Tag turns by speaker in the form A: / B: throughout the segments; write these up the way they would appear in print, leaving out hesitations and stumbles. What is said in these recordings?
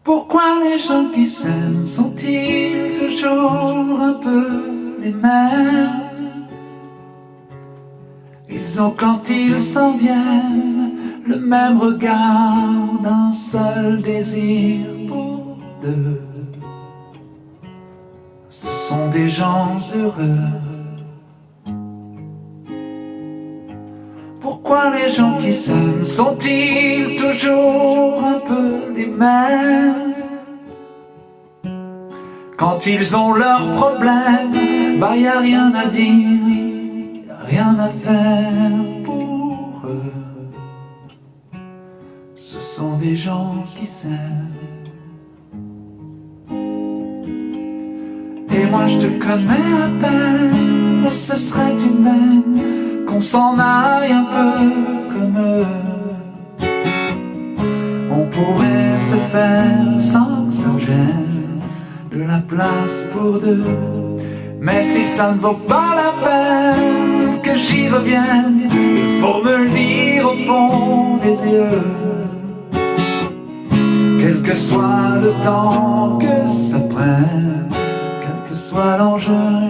A: Pourquoi les gens qui s'aiment sont-ils toujours un peu les mêmes? Ils ont quand ils s'en viennent le même regard d'un seul désir pour deux. Ce sont des gens heureux. Pourquoi les gens qui s'aiment sont-ils toujours un peu les mêmes? Quand ils ont leurs problèmes, bah y a rien à dire, y a rien à faire pour eux. Ce sont des gens qui s'aiment. Et moi je te connais à peine, mais ce serait humain qu'on s'en aille un peu comme eux. On pourrait se faire sans que ça gêne de la place pour deux. Mais si ça ne vaut pas la peine que j'y revienne, il faut me le dire au fond des yeux. Quel que soit le temps que ça prenne, quel que soit l'enjeu,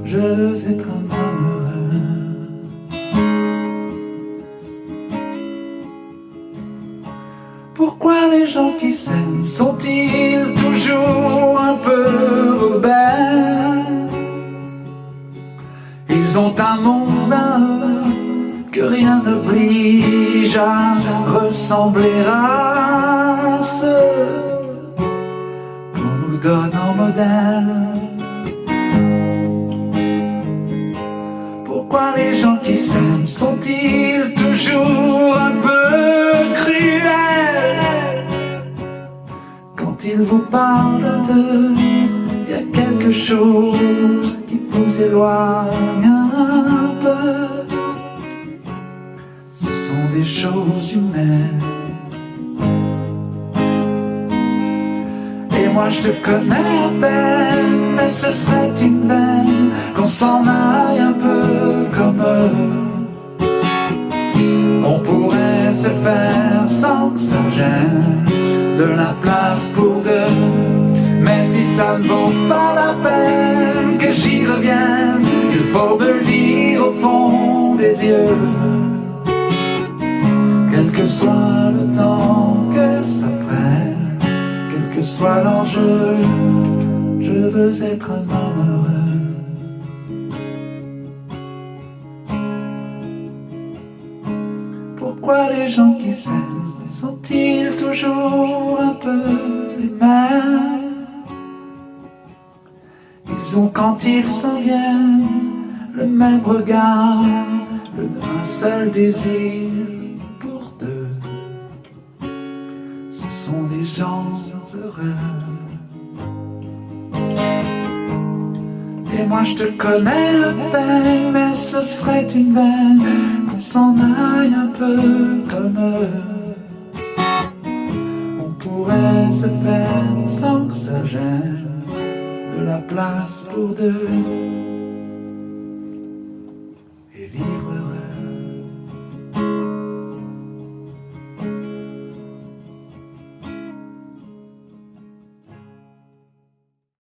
A: je veux être un homme heureux. Pourquoi les gens qui s'aiment sont-ils toujours un peu rebelles? Ils ont un monde à eux que rien n'oblige à ressembler à ceux qu'on nous donne en modèle. Pourquoi les gens qui s'aiment sont-ils toujours un peu cruels? Quand ils vous parlent d'eux, il y a quelque chose qui vous éloigne un peu. Ce sont des choses humaines. Et moi je te connais à peine, mais ce serait une peine qu'on s'en aille un peu comme eux. On pourrait se faire sans que ça gêne de la place pour deux. Mais si ça ne vaut pas la peine que j'y revienne, il faut me le dire au fond des yeux. Quel que soit le temps que ça prenne, quel que soit l'enjeu, je veux être un homme heureux. Pourquoi les gens qui s'aiment sont-ils toujours un peu les mêmes? Ils ont quand ils s'en viennent le même regard, un seul désir pour deux. Ce sont des gens heureux. Et moi je te connais à peine, mais ce serait une veine qu'on s'en aille un peu comme eux. On pourrait se faire sans que ça gêne de la place pour deux.